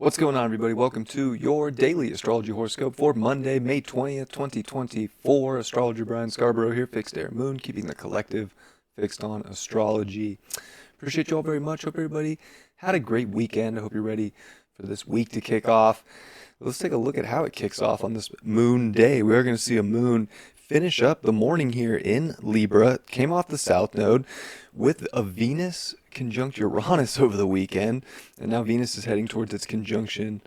What's going on, everybody? Welcome to your daily astrology horoscope for Monday, May 20th, 2024. Astrologer Brian Scarborough here, fixed air moon, keeping the collective fixed on astrology. Appreciate you all very much. Hope everybody had a great weekend. I hope you're ready for this week to kick off. Let's take a look at how it kicks off on this moon day. We are going to see a moon finish up the morning here in Libra. Came off the south node with a Venus conjunct Uranus over the weekend, and now Venus is heading towards its conjunction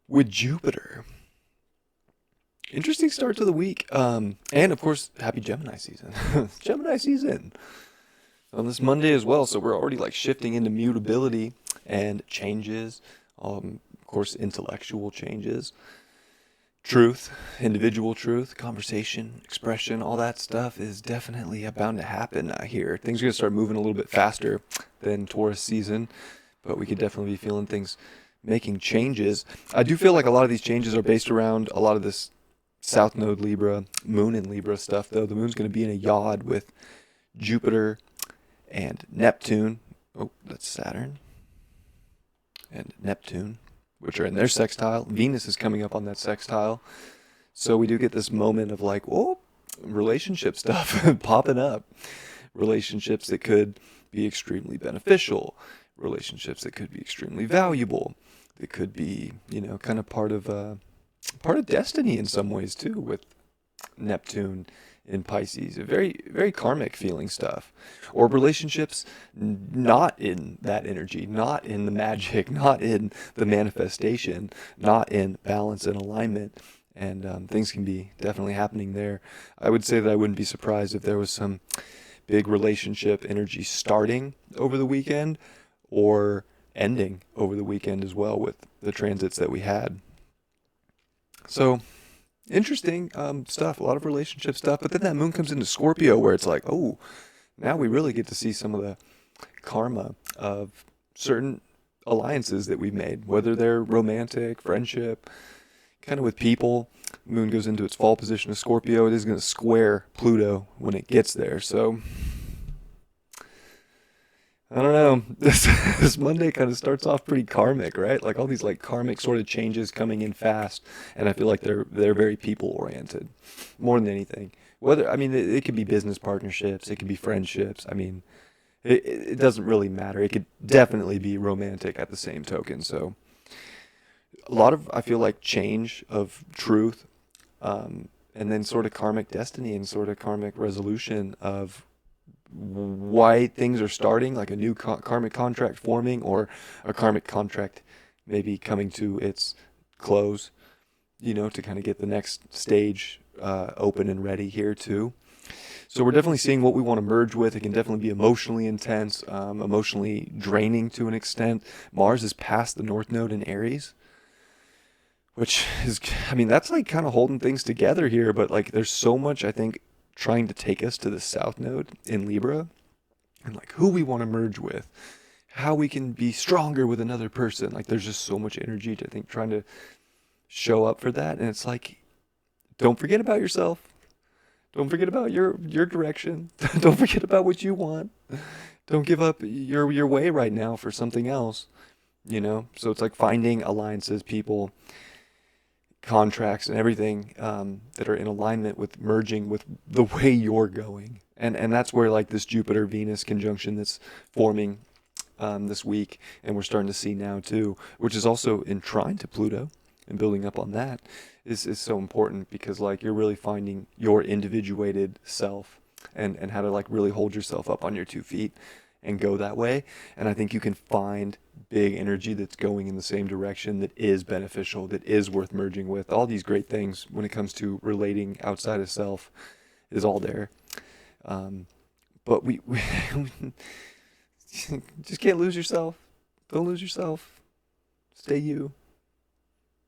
with Jupiter. Interesting start to the week. And of course, happy Gemini season. Gemini season on this Monday as well. So we're already like shifting into mutability and changes. Of course, intellectual changes. Truth, individual truth, conversation, expression, all that stuff is definitely bound to happen here. Things are going to start moving a little bit faster than Taurus season, but we could definitely be feeling things making changes. I do feel like a lot of these changes are based around a lot of this South Node Libra, Moon in Libra stuff, though. The Moon's going to be in a yod with Jupiter and Neptune. Oh, that's Saturn. And Neptune, which are in their sextile. Venus is coming up on that sextile. So we do get this moment of like, oh, relationship stuff popping up. Relationships that could be extremely beneficial. Relationships that could be extremely valuable. That could be, kind of part of destiny in some ways too, with Neptune in Pisces. A very, very karmic feeling stuff. Or relationships not in that energy, not in the magic, not in the manifestation, not in balance and alignment. And things can be definitely happening there. I would say that I wouldn't be surprised if there was some big relationship energy starting over the weekend or ending over the weekend as well with the transits that we had. So interesting stuff, a lot of relationship stuff. But then that moon comes into Scorpio where it's like, oh, now we really get to see some of the karma of certain alliances that we've made, whether they're romantic, friendship, kind of with people. Moon goes into its fall position of Scorpio. It is going to square Pluto when it gets there. So I don't know. This Monday kind of starts off pretty karmic, right? Like all these like karmic sort of changes coming in fast, and I feel like they're very people oriented more than anything. It could be business partnerships, it could be friendships. It doesn't really matter. It could definitely be romantic at the same token. So a lot of, I feel like, change of truth, and then sort of karmic destiny and sort of karmic resolution of why things are starting, like a new karmic contract forming, or a karmic contract maybe coming to its close, to kind of get the next stage open and ready here too. So we're definitely seeing what we want to merge with. It can definitely be emotionally intense, emotionally draining to an extent. Mars is past the North Node in Aries, which is, that's like kind of holding things together here, but like there's so much, I think, trying to take us to the South Node in Libra, and like who we want to merge with, how we can be stronger with another person. Like there's just so much energy to, I think, trying to show up for that. And it's like, don't forget about yourself. Don't forget about your direction. Don't forget about what you want. Don't give up your way right now for something else. So it's like finding alliances, people, contracts, and everything that are in alignment with merging with the way you're going. And that's where like this Jupiter-Venus conjunction that's forming this week, and we're starting to see now too, which is also in trine to Pluto, and building up on that is so important, because like you're really finding your individuated self and how to like really hold yourself up on your 2 feet and go that way. And I think you can find big energy that's going in the same direction, that is beneficial, that is worth merging with. All these great things when it comes to relating outside of self is all there. But we just can't lose yourself. Don't lose yourself. Stay you.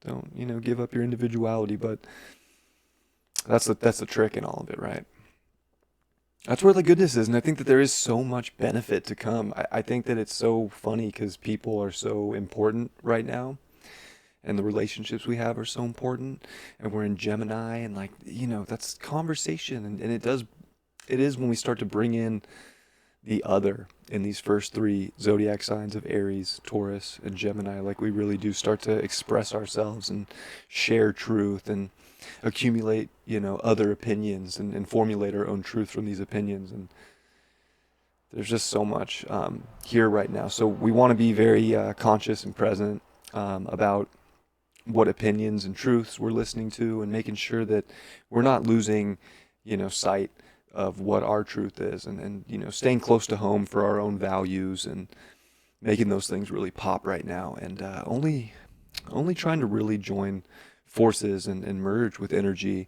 Don't, give up your individuality. But that's the trick in all of it, right? That's where the goodness is, and I think that there is so much benefit to come. I think that it's so funny because people are so important right now, and the relationships we have are so important, and we're in Gemini, and like, that's conversation, and it is when we start to bring in the other in these first three zodiac signs of Aries, Taurus, and Gemini. Like we really do start to express ourselves and share truth and accumulate, other opinions and formulate our own truth from these opinions. And there's just so much here right now. So we want to be very conscious and present about what opinions and truths we're listening to, and making sure that we're not losing, sight of what our truth is, and staying close to home for our own values, and making those things really pop right now, and only trying to really join forces and merge with energy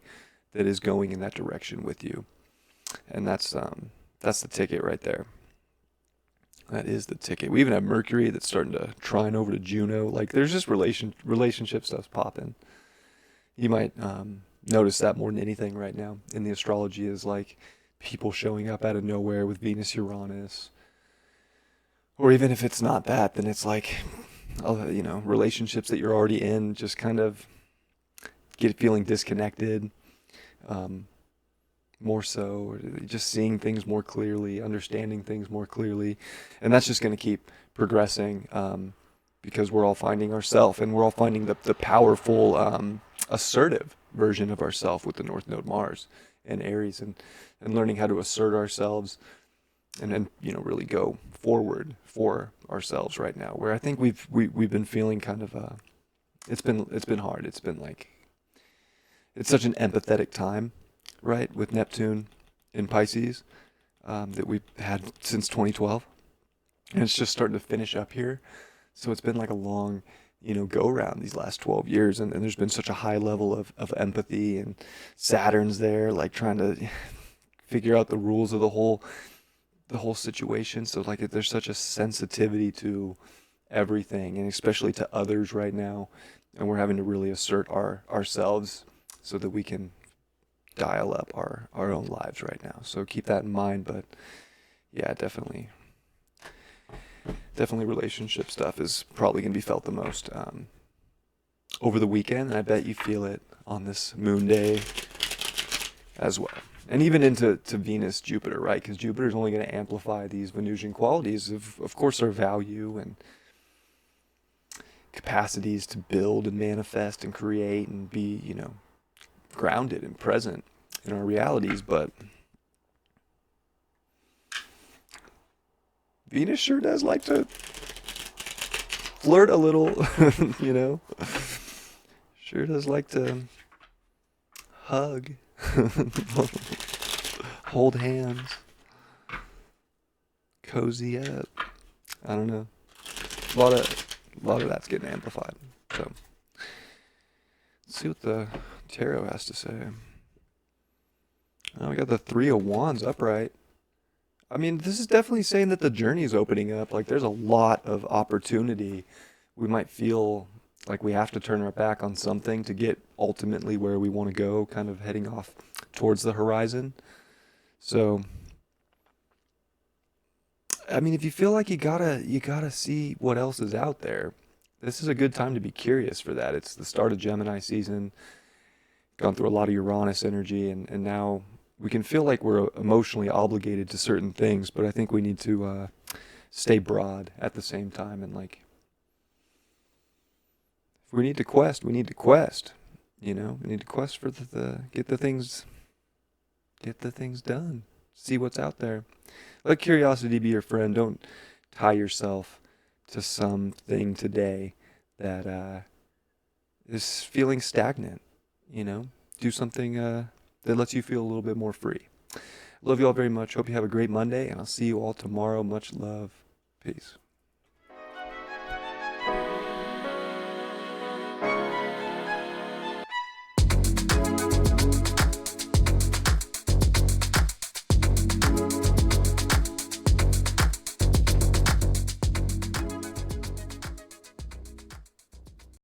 that is going in that direction with you. And that's the ticket right there. That is the ticket. We even have Mercury that's starting to trine over to Juno. Like there's just relationship stuff's popping. You might notice that more than anything right now in the astrology is like people showing up out of nowhere with Venus, Uranus. Or even if it's not that, then it's like, relationships that you're already in just kind of get feeling disconnected. More so, or just seeing things more clearly, understanding things more clearly. And that's just going to keep progressing because we're all finding ourselves, and we're all finding the powerful, assertive version of ourselves with the North Node Mars and Aries, and learning how to assert ourselves and then, really go forward for ourselves right now, where I think we've been feeling kind of, it's been hard. It's been like, it's such an empathetic time, right, with Neptune in Pisces, that we've had since 2012, and it's just starting to finish up here. So it's been like a long, go around these last 12 years, and there's been such a high level of empathy, and Saturn's there, like trying to figure out the rules of the whole situation. So like there's such a sensitivity to everything, and especially to others right now, and we're having to really assert ourselves so that we can dial up our own lives right now. So keep that in mind. But yeah, definitely relationship stuff is probably going to be felt the most over the weekend, and I bet you feel it on this moon day as well. And even into Venus, Jupiter, right? Because Jupiter is only going to amplify these Venusian qualities of course, our value and capacities to build and manifest and create and be, grounded and present in our realities. But Venus sure does like to flirt a little, Sure does like to hug, hold hands, cozy up. I don't know. A lot of that's getting amplified. So let's see what the tarot has to say. Oh, we got the Three of Wands upright. I mean, this is definitely saying that the journey is opening up. Like, there's a lot of opportunity. We might feel like we have to turn our back on something to get ultimately where we want to go, kind of heading off towards the horizon. So, I mean, if you feel like you gotta see what else is out there, this is a good time to be curious for that. It's the start of Gemini season. Gone through a lot of Uranus energy, and now we can feel like we're emotionally obligated to certain things, but I think we need to stay broad at the same time. And like, if we need to quest, we need to quest. We need to quest for get the things done. See what's out there. Let curiosity be your friend. Don't tie yourself to something today that is feeling stagnant. Do something that lets you feel a little bit more free. Love you all very much. Hope you have a great Monday, and I'll see you all tomorrow. Much love. Peace.